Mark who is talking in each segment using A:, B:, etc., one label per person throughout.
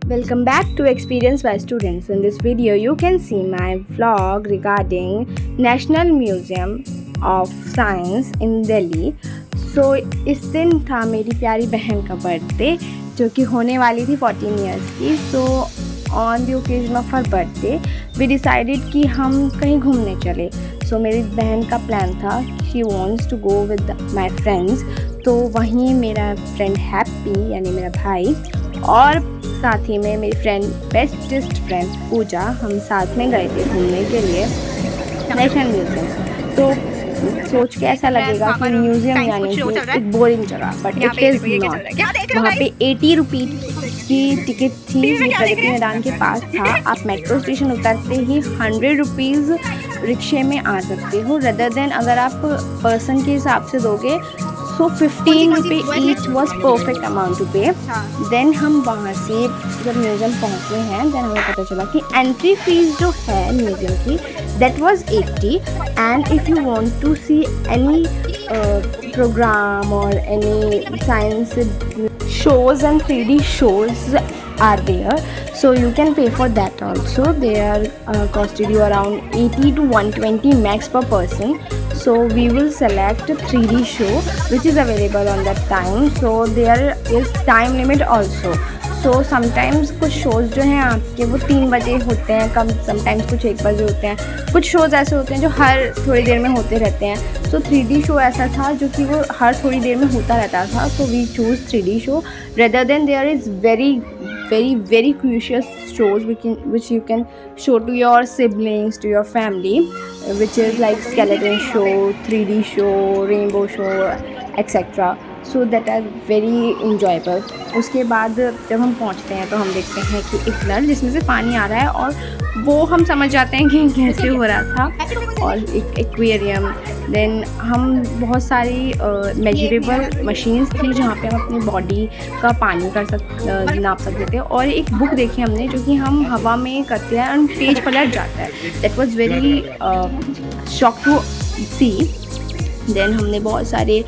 A: Welcome back to Experience by Students. In this video, you can see my vlog regarding National Museum of Science in Delhi. So इस दिन था मेरी प्यारी बहन का birthday जो कि होने वाली थी 14 years की. So on the occasion of her birthday, we decided कि हम कहीं घूमने चले. So मेरी बहन का प्लान था she wants to go with my friends. तो वहीं मेरा फ्रेंड हैप्पी यानी मेरा भाई और साथ ही में मेरी फ्रेंड बेस्टेस्ट फ्रेंड पूजा हम साथ में गए थे घूमने के लिए नेशनल म्यूज़ियम. तो सोच के ऐसा लगेगा कि म्यूज़ियम यानी कि एक बोरिंग जगह, बट इट इज़ नॉट. वहाँ पे 80 रुपीज़ की टिकट थी. ये प्रगति मैदान के पास था. आप मेट्रो स्टेशन उतरते ही 100 रुपीज़ रिक्शे में आ सकते हो. रदर देन अगर आप पर्सन के हिसाब से दोगे सो 15 रुपये each was perfect amount to pay. Then हम वहाँ से जब म्यूज़ियम पहुँचे हैं देन हमें पता चला कि एंट्री फीस जो है म्यूज़ियम की that was 80. And if you want to see any programme और any science shows and 3D shows are there, so you can pay for that also. They are costed you around 80 to 120 max per person. So we will select a 3D show which is available on that time. So there is time limit also. So sometimes कुछ shows जो हैं आपके वो 3 बजे होते हैं, कम sometimes कुछ 1 बजे होते हैं. कुछ शोज़ ऐसे होते हैं जो हर थोड़ी देर में होते रहते हैं. तो 3D शो ऐसा था जो कि वो हर थोड़ी देर में होता रहता था. So we choose 3D show rather than there is very crucial shows which you can show to your siblings, to your family, which is like skeleton show, 3D show, rainbow show, etc. So that are very enjoyable. उसके बाद जब हम पहुंचते हैं तो हम देखते हैं कि एक नल जिसमें से पानी आ रहा है और वो हम समझ जाते हैं कि कैसे हो रहा था. और एक एक्वेरियम. देन हम बहुत सारी मेजरेबल मशीन्स थी जहाँ पे हम अपनी बॉडी का पानी नाप सकते थे. और एक बुक देखी हमने जो कि हम हवा में करते हैं और पेज पलट जाता है. That was very shock to see. Then हमने बहुत सारे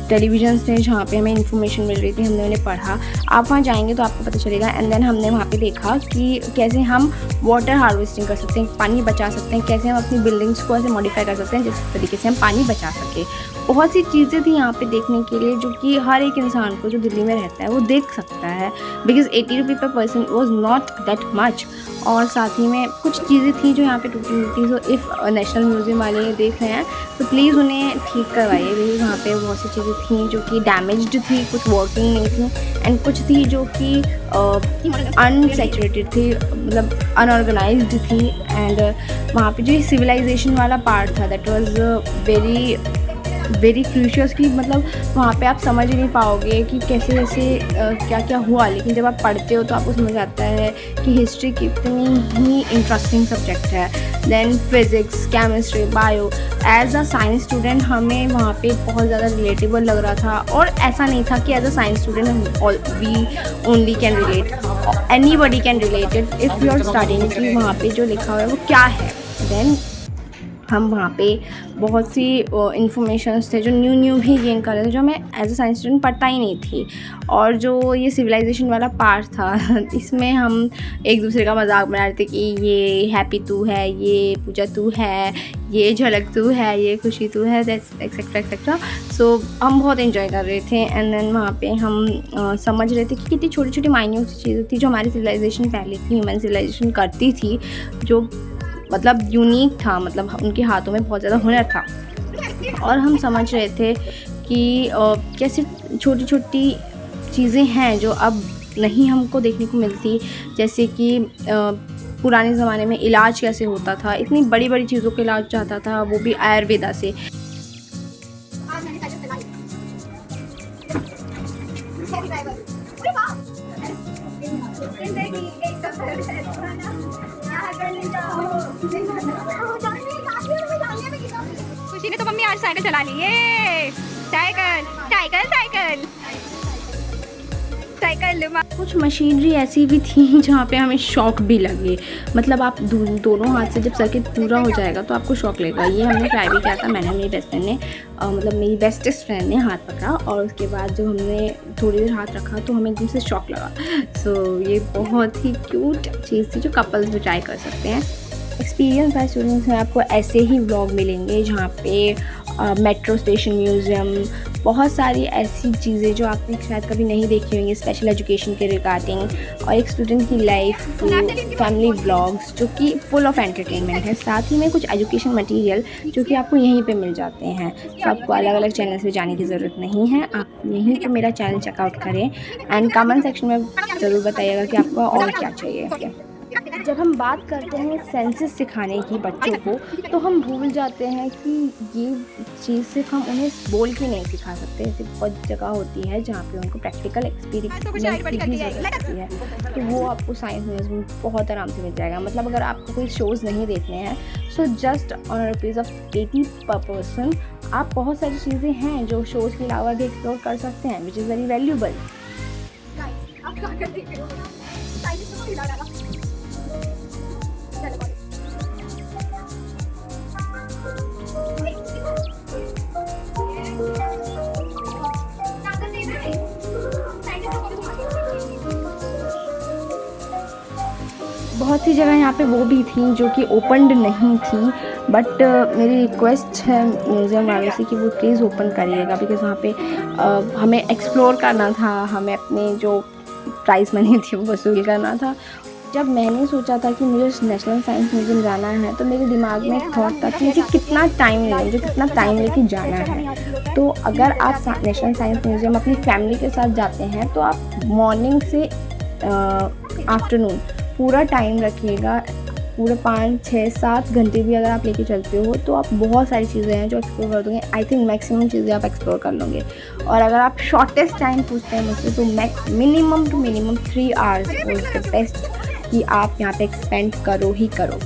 A: टेलीविजन्स थे जहाँ पे हमें इन्फॉर्मेशन मिल रही थी, हमने उन्हें पढ़ा. आप वहाँ जाएंगे तो आपको पता चलेगा. एंड देन हमने वहाँ पे देखा कि कैसे हम वाटर हार्वेस्टिंग कर सकते हैं, पानी बचा सकते हैं, कैसे हम अपनी बिल्डिंग्स को ऐसे मॉडिफाई कर सकते हैं जिस तरीके से हम पानी बचा सकें. बहुत सी चीज़ें थी यहाँ पे देखने के लिए जो कि हर एक इंसान को जो दिल्ली में रहता है वो देख सकता है. बिकॉज 80 रुपये पर person was not that much. और साथ ही में कुछ चीज़ें थी जो यहाँ पे टूटी हुई थी. सो इफ़ नेशनल म्यूज़ियम वाले देख रहे हैं तो प्लीज़ उन्हें ठीक करवाइए. बिकॉज वहाँ पे बहुत सी चीज़ें थी जो कि डैमेज्ड थी, कुछ वर्किंग नहीं थी. एंड कुछ थी जो कि अनसेचुरेटेड थी, मतलब अनऑर्गेनाइज्ड थी. एंड वहाँ पे जो सिविलाइजेशन वाला पार्ट था दैट वाज वेरी क्रूशियस. कि मतलब वहाँ पे आप समझ ही नहीं पाओगे कि कैसे कैसे क्या क्या हुआ. लेकिन जब आप पढ़ते हो तो आपको समझ आता है कि हिस्ट्री कितनी ही इंटरेस्टिंग सब्जेक्ट है. Then physics, chemistry, bio. As a science student हमें वहाँ पे बहुत ज़्यादा रिलेटेबल लग रहा था. और ऐसा नहीं था कि as a science student we only can relate, anybody can relate it if you are studying कि वहाँ पे जो लिखा हुआ है वो क्या है. देन हम वहाँ पे बहुत सी इन्फॉर्मेशंस थे जो न्यू भी गेन कर रहे थे जो हमें एज अ साइंस स्टूडेंट पता ही नहीं थी. और जो ये सिविलाइजेशन वाला पार्ट था इसमें हम एक दूसरे का मजाक बना रहे थे कि ये हैप्पी तू है, ये पूजा तू है, ये झलक तू है, ये खुशी तू है, एक्सेट्रा एक्सेट्रा. सो हम बहुत इन्जॉय कर रहे थे. एंड देन वहाँ पे हम समझ रहे थे कि कितनी छोटी छोटी माइन्यूट चीज़ें थी जो हमारी सिविलाइजेशन पहले की ह्यूमन सिविलाइजेशन करती थी, जो मतलब यूनिक था. मतलब उनके हाथों में बहुत ज़्यादा हुनर था. और हम समझ रहे थे कि कैसे छोटी छोटी चीज़ें हैं जो अब नहीं हमको देखने को मिलती. जैसे कि पुराने ज़माने में इलाज कैसे होता था, इतनी बड़ी बड़ी चीज़ों का इलाज चाहता था, वो भी आयुर्वेदा से.
B: खुशी ने तो मम्मी आज साइकिल चला ली है. Cycle cycle cycle. साइकिल
A: कुछ मशीनरी ऐसी भी थी जहाँ पे हमें शॉक भी लगे, मतलब आप दोनों हाथ से जब सर्किट पूरा हो जाएगा तो आपको शॉक लगेगा। ये हमने ट्राई भी किया था, मैंने मेरी बेस्ट फ्रेंड ने मतलब मेरी बेस्टेस्ट फ्रेंड ने हाथ पकड़ा और उसके बाद जब हमने थोड़ी देर हाथ रखा तो हमें एकदम से शॉक लगा। सो ये बहुत ही क्यूट चीज़ थी जो कपल्स भी ट्राई कर सकते हैं। एक्सपीरियंस बाय स्टूडेंट्स में आपको ऐसे ही व्लॉग मिलेंगे जहाँ पे मेट्रो स्टेशन, म्यूज़ियम, बहुत सारी ऐसी चीज़ें जो आपने शायद कभी नहीं देखी होंगी स्पेशल एजुकेशन के रिगार्डिंग, और एक स्टूडेंट की लाइफ, फैमिली व्लॉग्स जो कि फुल ऑफ एंटरटेनमेंट है। साथ ही में कुछ एजुकेशन मटेरियल जो कि आपको यहीं पे मिल जाते हैं, तो आपको अलग अलग चैनल से जाने की ज़रूरत नहीं है। आप यहीं पे मेरा चैनल चेकआउट करें एंड कमेंट सेक्शन में ज़रूर बताइएगा कि आपको और क्या चाहिए। जब हम बात करते हैं सेंसेस सिखाने की बच्चों को, तो हम भूल जाते हैं कि ये चीज़ सिर्फ हम उन्हें बोल के नहीं सिखा सकते। ऐसी बहुत जगह होती है जहाँ पे उनको प्रैक्टिकल एक्सपीरियंस की ज़रूरत होती है, तो वो आपको साइंस म्यूजियम में बहुत आराम से मिल जाएगा। मतलब अगर आपको कोई शोज़ नहीं देखने हैं, so just on rupees of 80 पर पर्सन आप बहुत सारी चीज़ें हैं जो शोज़ के अलावा भी एक्सप्लोर कर सकते हैं, विच इज़ वेरी वैल्यूबल। बहुत सी जगह यहाँ पे वो भी थी जो कि ओपनड नहीं थी, बट मेरी रिक्वेस्ट है म्यूज़ियम वालों से कि वो प्लीज़ ओपन करिएगा, बिकॉज़ वहाँ पे हमें एक्सप्लोर करना था, हमें अपने जो प्राइस मनी थी वो वसूल करना था। जब मैंने सोचा था कि मुझे नेशनल साइंस म्यूज़ियम जाना है, तो मेरे दिमाग में एक थॉट था कि मुझे कितना टाइम लेके जाना है। तो अगर आप नेशनल साइंस म्यूज़ियम अपनी फैमिली के साथ जाते हैं तो आप मॉर्निंग से आफ्टरनून पूरा टाइम रखिएगा, पूरे 5, 6, 7 घंटे भी अगर आप लेके चलते हो तो आप बहुत सारी चीज़ें हैं जो एक्सप्लोर कर दोगे। आई थिंक मैक्सिमम चीज़ें आप एक्सप्लोर कर लोगे। और अगर आप शॉर्टेस्ट टाइम पूछते हैं मुझसे तो minimum 3 hours is the best कि आप यहाँ पे स्पेंड करो ही करो।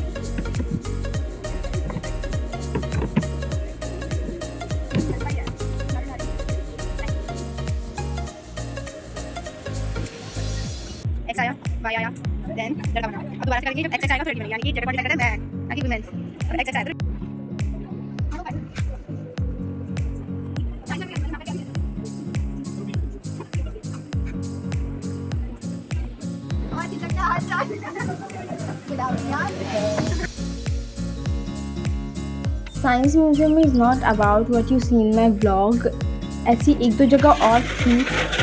B: एक्स आया, वाई आया, देन जड़ बना। अब दोबारा से करेंगे, जब एक्स आएगा तो रेडी बनेगी, यानी कि जड़ बॉडी करते हैं मैं, ताकि वुमेन्स और एक्स आया तो
A: science museum is not about what you see in my vlog. ऐसी एक दो जगह और थी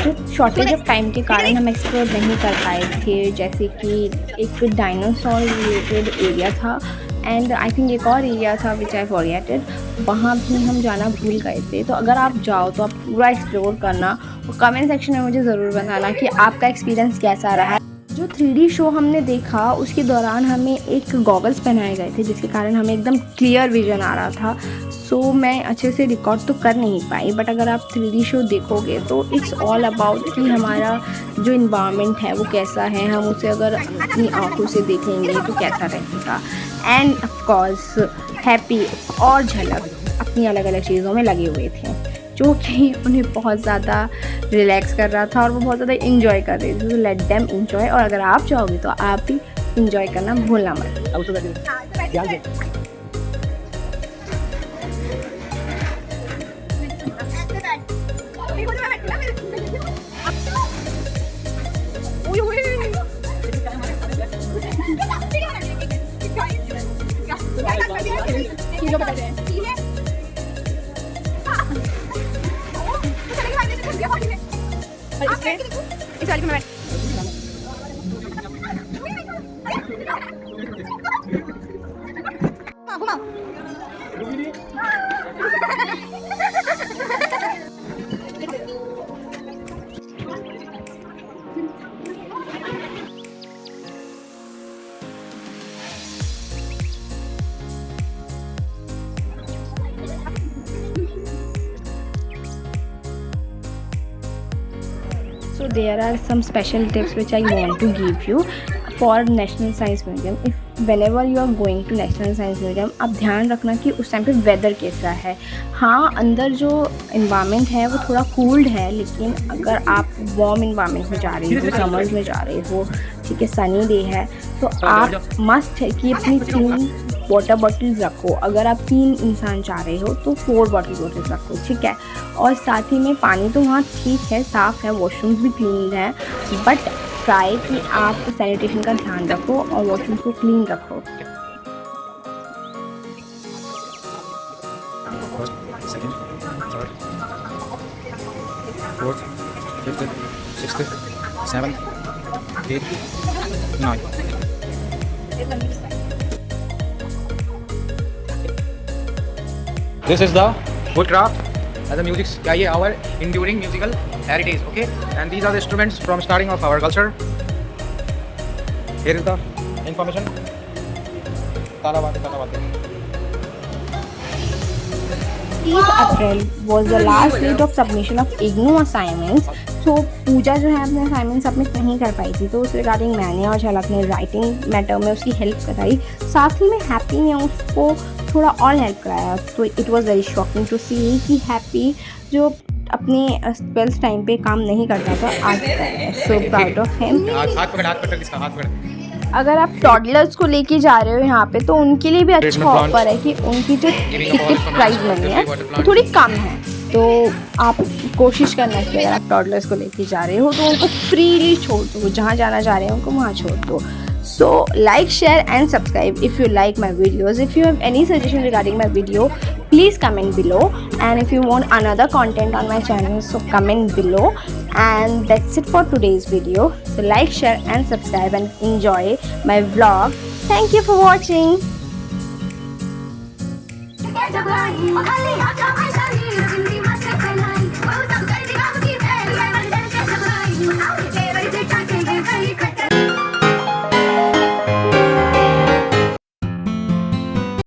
A: जो शॉर्टेज ऑफ टाइम के कारण हम एक्सप्लोर नहीं कर पाए थे, जैसे कि एक डायनासोर रिलेटेड एरिया था एंड आई थिंक एक और एरिया था विच आई फॉरगेटेड, वहाँ भी हम जाना भूल गए थे। तो अगर आप जाओ तो आप पूरा एक्सप्लोर करना और कमेंट सेक्शन में मुझे ज़रूर बताना कि आपका एक्सपीरियंस कैसा रहा। जो 3D शो हमने देखा उसके दौरान हमें एक गॉगल्स पहनाए गए थे जिसके कारण हमें एकदम क्लियर विजन आ रहा था। सो मैं अच्छे से रिकॉर्ड तो कर नहीं पाई, बट अगर आप 3D शो देखोगे तो इट्स ऑल अबाउट कि हमारा जो इन्वायरमेंट है वो कैसा है, हम उसे अगर अपनी आँखों से देखेंगे तो कैसा रहेगा। एंड ऑफ कोर्स हैप्पी और झलक अपनी अलग अलग चीज़ों में लगे हुए थे जो कि उन्हें बहुत ज़्यादा रिलैक्स कर रहा था और वो बहुत ज़्यादा इंजॉय कर रहे थे। तो लेट देम इंजॉय, और अगर आप चाहोगे तो आप भी इंजॉय करना भूलना मत।
B: इस वाली में बैठ घुमाओ।
A: So there are some special tips which I want to give you for National Science Museum. If whenever you are going to national science museum, आप ध्यान रखना कि उस टाइम पे वेदर कैसा है। हाँ, अंदर जो इन्वायरमेंट है वो थोड़ा कूल्ड है, लेकिन अगर आप वार्म इन्वायरमेंट में जा रहे हो, समर्स में जा रहे हो, ठीक है, सनी डे है, तो आप मस्ट है कि अपनी 3 वाटर बॉटल्स रखो। अगर आप 3 इंसान जा रहे हो तो 4 बॉटल्स रखो, ठीक है। और साथ ही में पानी तो वहाँ ठीक है, साफ़ है, वॉशरूम्स भी क्लीन है, बट ट्राई कि आप सैनिटेशन का ध्यान रखो और वॉशरूम को क्लीन रखो।
C: Second, third, fourth, fifth, sixth, seventh, eighth, ninth. This is the woodcraft as a music, our enduring musical heritage. Okay, and these are the instruments from starting of our culture. Here is the information. Talawat.
A: 8 April was the last date of submission of IGNOU assignments. तो पूजा जो है अपने assignment submit नहीं कर पाई थी, तो उस regarding मैंने और झलक ने राइटिंग मैटर में उसकी हेल्प कराई। साथ ही में हैप्पी ने उसको थोड़ा और हेल्प कराया। तो it was very shocking to see कि हैप्पी जो अपने 12th टाइम पे काम नहीं करता था, आज सो प्राउड ऑफ हिम।
C: हाथ पकड़।
A: अगर आप टॉडलर्स को लेके जा रहे हो यहाँ पे, तो उनके लिए भी अच्छा ऑफर है कि उनकी जो टिकट प्राइस मनी है वो थोड़ी कम है। तो आप कोशिश करना कि अगर आप टॉडलर्स को लेके जा रहे हो तो उनको फ्रीली छोड़ दो, जहाँ जाना चाह रहे हो उनको वहाँ छोड़ दो। So like, share and subscribe if you like my videos. If you have any suggestion regarding my video, please comment below. And if you want another content on my channel, so comment below. And that's it for today's video. So like, share and subscribe and enjoy my vlog. Thank you for watching.